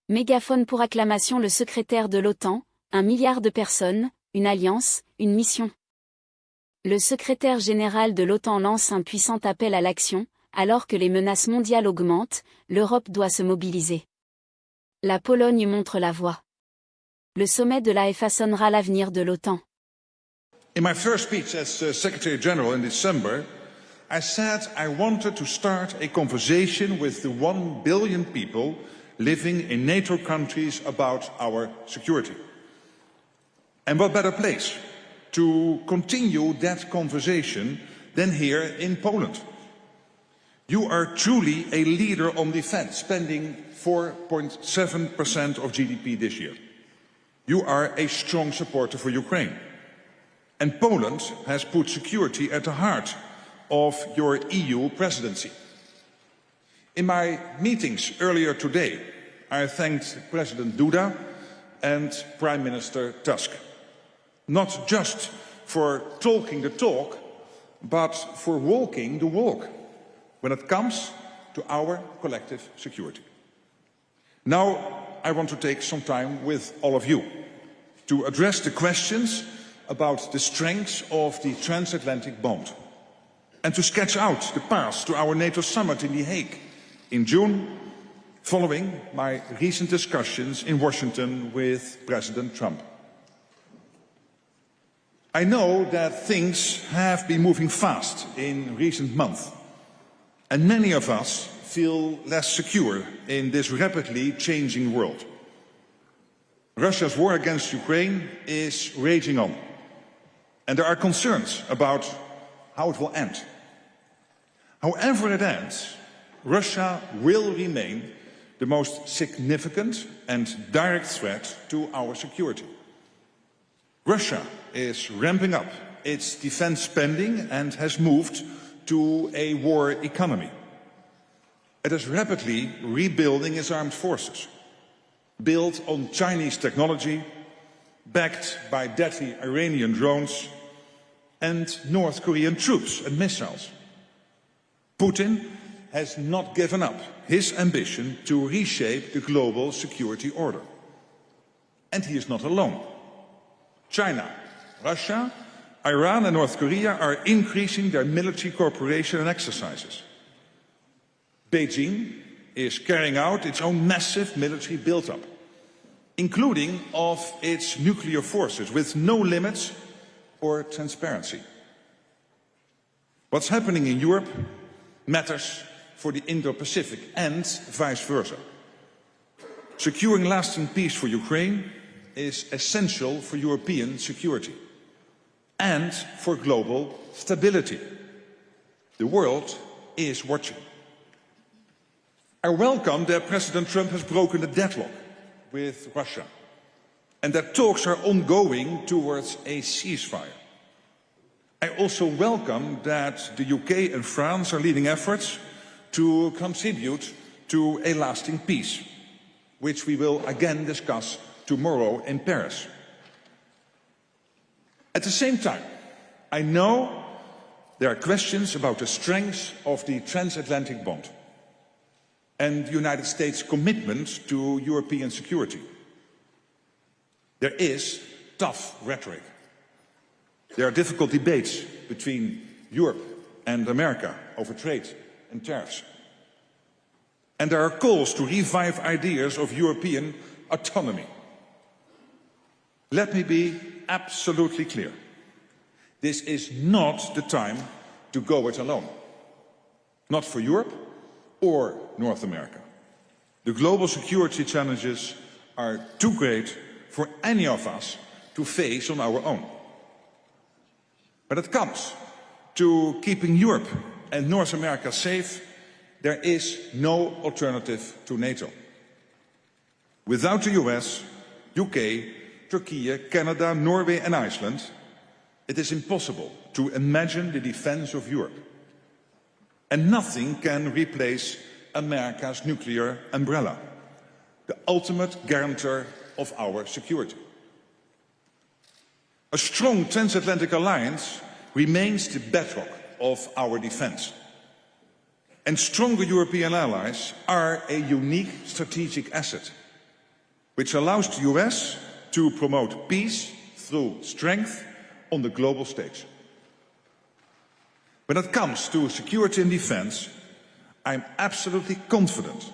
Mégaphone pour acclamation le secrétaire de l'OTAN, 1 milliard de personnes, une alliance, une mission. Le secrétaire général de l'OTAN lance un puissant appel à l'action, alors que les menaces mondiales augmentent, l'Europe doit se mobiliser. La Pologne montre la voie. Le sommet de l'Haye façonnera l'avenir de l'OTAN. In my first speech as Secretary General in December, I said I wanted to start a conversation with the 1 billion people living in NATO countries about our security. And what better place to continue that conversation than here in Poland? You are truly a leader on defense, spending 4.7% of GDP this year. You are a strong supporter for Ukraine. And Poland has put security at the heart of your EU presidency. In my meetings earlier today, I thanked President Duda and Prime Minister Tusk, not just for talking the talk, but for walking the walk when it comes to our collective security. Now, I want to take some time with all of you to address the questions about the strengths of the transatlantic bond and to sketch out the path to our NATO summit in The Hague in June, following my recent discussions in Washington with President Trump. I know that things have been moving fast in recent months, and many of us feel less secure in this rapidly changing world. Russia's war against Ukraine is raging on, and there are concerns about how it will end. However it ends, Russia will remain the most significant and direct threat to our security. Russia is ramping up its defense spending and has moved to a war economy. It is rapidly rebuilding its armed forces, built on Chinese technology, backed by deadly Iranian drones and North Korean troops and missiles. Putin has not given up his ambition to reshape the global security order. And he is not alone. China, Russia, Iran and North Korea are increasing their military cooperation and exercises. Beijing is carrying out its own massive military build-up, including of its nuclear forces, with no limits or transparency. What's happening in Europe matters for the Indo-Pacific and vice versa. Securing lasting peace for Ukraine is essential for European security and for global stability. The world is watching. I welcome that President Trump has broken the deadlock with Russia and that talks are ongoing towards a ceasefire. I also welcome that the UK and France are leading efforts to contribute to a lasting peace, which we will again discuss tomorrow in Paris. At the same time, I know there are questions about the strength of the transatlantic bond and the United States' commitment to European security. There is tough rhetoric. There are difficult debates between Europe and America over trade and tariffs. And there are calls to revive ideas of European autonomy. Let me be absolutely clear. This is not the time to go it alone. Not for Europe or North America. The global security challenges are too great for any of us to face on our own. When it comes to keeping Europe and North America safe, there is no alternative to NATO. Without the US, UK, Turkey, Canada, Norway and Iceland, it is impossible to imagine the defense of Europe. And nothing can replace America's nuclear umbrella, the ultimate guarantor of our security. A strong transatlantic alliance remains the bedrock of our defense. And stronger European allies are a unique strategic asset. which allows the US to promote peace through strength on the global stage. When it comes to security and defense, I'm absolutely confident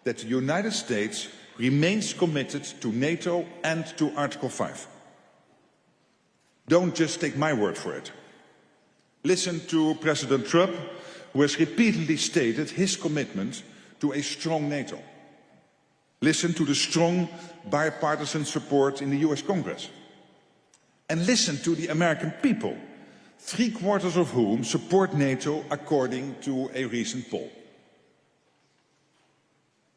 that the United States remains committed to NATO and to Article 5. Don't just take my word for it. Listen to President Trump, who has repeatedly stated his commitment to a strong NATO. Listen to the strong bipartisan support in the US Congress. And listen to the American people, 3/4 of whom support NATO according to a recent poll.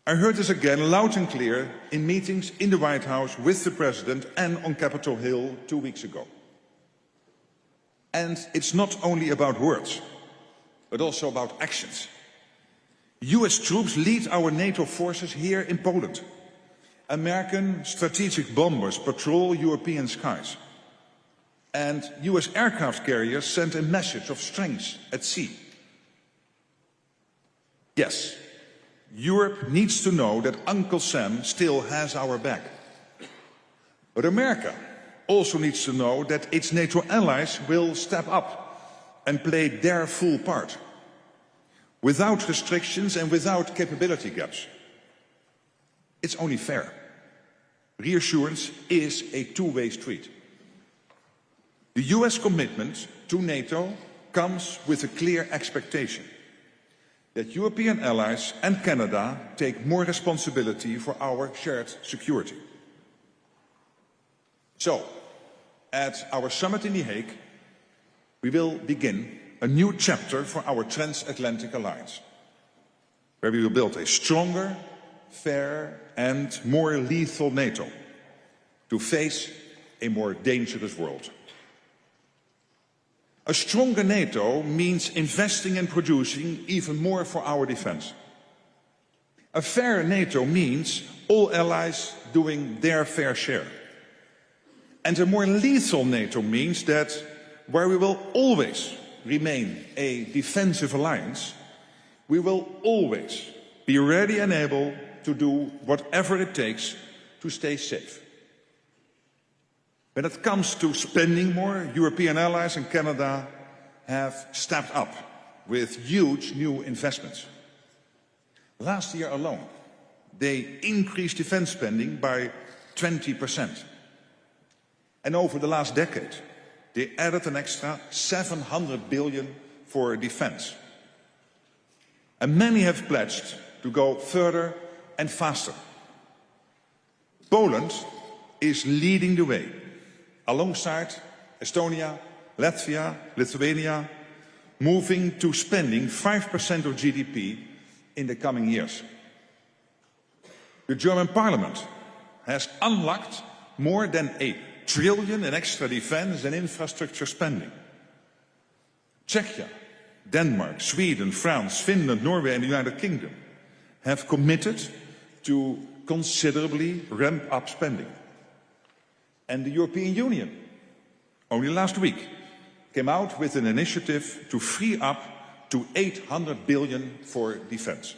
I heard this again loud and clear in meetings in the White House with the President and on Capitol Hill 2 weeks ago. And it's not only about words, but also about actions. US troops lead our NATO forces here in Poland. American strategic bombers patrol European skies. And US aircraft carriers send a message of strength at sea. Yes, Europe needs to know that Uncle Sam still has our back. But America also needs to know that its NATO allies will step up and play their full part, without restrictions and without capability gaps. It's only fair. Reassurance is a two-way street. The US commitment to NATO comes with a clear expectation that European allies and Canada take more responsibility for our shared security. So, at our summit in The Hague, we will begin a new chapter for our transatlantic alliance, where we will build a stronger, fair and more lethal NATO to face a more dangerous world. A stronger NATO means investing and producing even more for our defense. A fair NATO means all allies doing their fair share. And a more lethal NATO means that where we will always remain a defensive alliance, we will always be ready and able to do whatever it takes to stay safe. When it comes to spending more, European allies and Canada have stepped up with huge new investments. Last year alone, they increased defense spending by 20%. And over the last decade, they added an extra 700 billion for defense. And many have pledged to go further and faster. Poland is leading the way, alongside Estonia, Latvia, Lithuania, moving to spending 5% of GDP in the coming years. The German Parliament has unlocked more than $1 trillion in extra defense and infrastructure spending. Czechia, Denmark, Sweden, France, Finland, Norway and the United Kingdom have committed to considerably ramp up spending. And the European Union, only last week, came out with an initiative to free up to 800 billion for defense.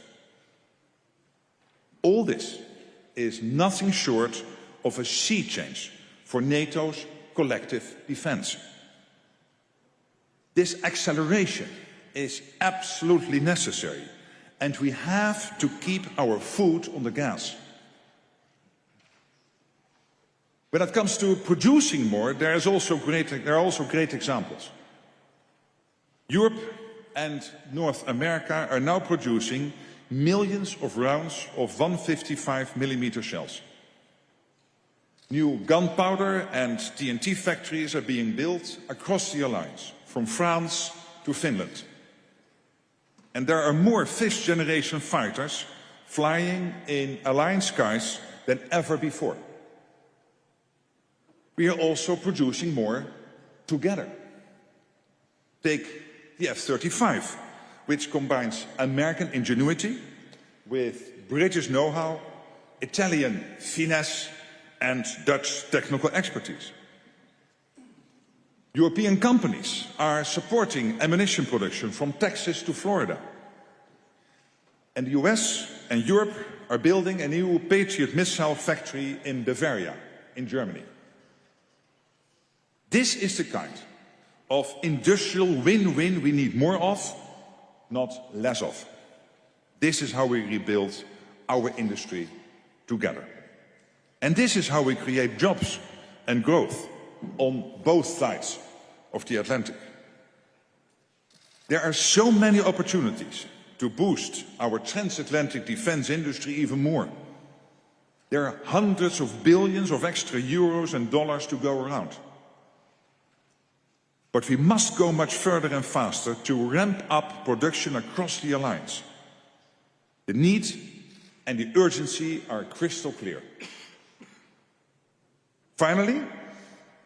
All this is nothing short of a sea change for NATO's collective defense. This acceleration is absolutely necessary, and we have to keep our foot on the gas. When it comes to producing more, there are also great examples. Europe and North America are now producing millions of rounds of 155mm shells. New gunpowder and TNT factories are being built across the alliance, from France to Finland. And there are more fifth-generation fighters flying in alliance skies than ever before. We are also producing more together. Take the F-35, which combines American ingenuity with British know-how, Italian finesse and Dutch technical expertise. European companies are supporting ammunition production from Texas to Florida. And the US and Europe are building a new Patriot missile factory in Bavaria, in Germany. This is the kind of industrial win-win we need more of, not less of. This is how we rebuild our industry together. And this is how we create jobs and growth on both sides of the Atlantic. There are so many opportunities to boost our transatlantic defense industry even more. There are hundreds of billions of extra euros and dollars to go around. But we must go much further and faster to ramp up production across the alliance. The need and the urgency are crystal clear. Finally,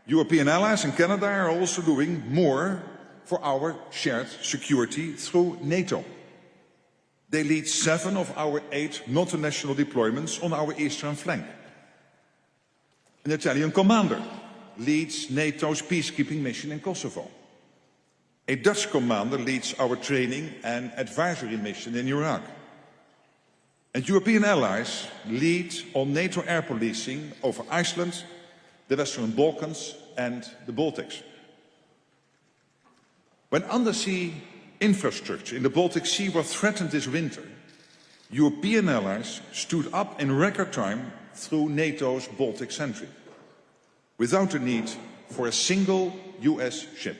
European allies and Canada are also doing more for our shared security through NATO. They lead 7 of our 8 multinational deployments on our eastern flank. An Italian commander leads NATO's peacekeeping mission in Kosovo. A Dutch commander leads our training and advisory mission in Iraq. And European allies lead on NATO air policing over Iceland, the Western Balkans and the Baltics. When undersea infrastructure in the Baltic Sea was threatened this winter, European allies stood up in record time through NATO's Baltic Sentry, without the need for a single US ship.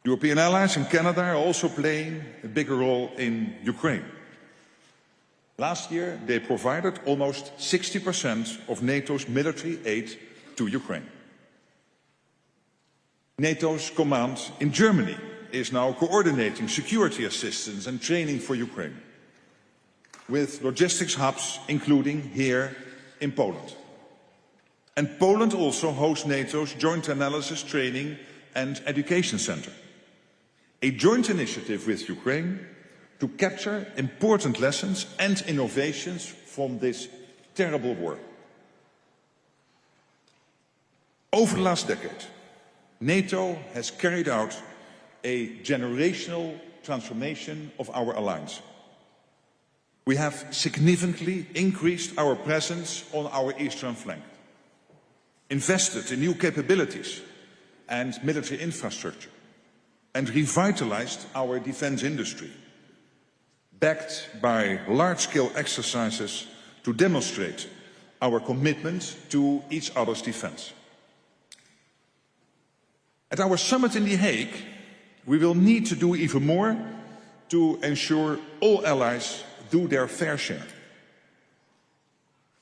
European allies and Canada are also playing a bigger role in Ukraine. Last year, they provided almost 60% of NATO's military aid to Ukraine. NATO's command in Germany is now coordinating security assistance and training for Ukraine, with logistics hubs including here in Poland. And Poland also hosts NATO's Joint Analysis Training and Education Center, a joint initiative with Ukraine to capture important lessons and innovations from this terrible war. Over the last decade, NATO has carried out a generational transformation of our alliance. We have significantly increased our presence on our eastern flank, invested in new capabilities and military infrastructure, and revitalized our defense industry, backed by large-scale exercises to demonstrate our commitment to each other's defense. At our summit in The Hague, we will need to do even more to ensure all allies do their fair share,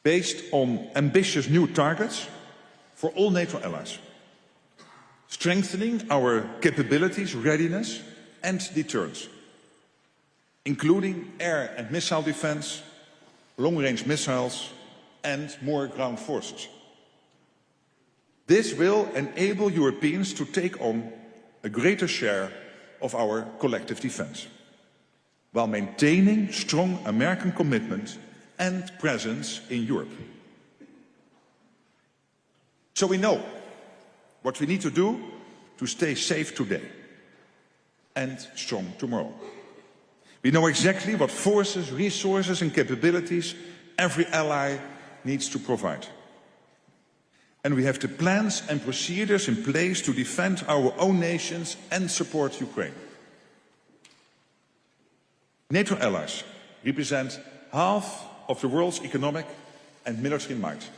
based on ambitious new targets for all NATO allies, strengthening our capabilities, readiness and deterrence, including air and missile defense, long-range missiles and more ground forces. This will enable Europeans to take on a greater share of our collective defense, while maintaining strong American commitment and presence in Europe. So we know what we need to do to stay safe today and strong tomorrow. We know exactly what forces, resources and capabilities every ally needs to provide. And we have the plans and procedures in place to defend our own nations and support Ukraine. NATO allies represent half of the world's economic and military might.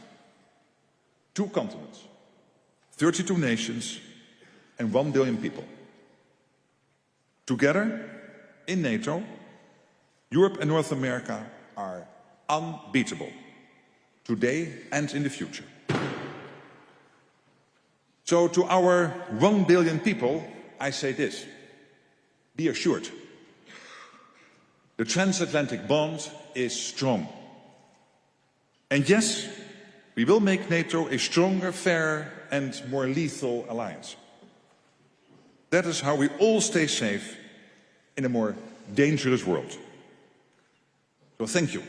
2 continents, 32 nations and 1 billion people. Together, in NATO, Europe and North America are unbeatable, today and in the future. So to our 1 billion people, I say this: be assured, the transatlantic bond is strong. And yes, we will make NATO a stronger, fairer and more lethal alliance. That is how we all stay safe in a more dangerous world. So thank you.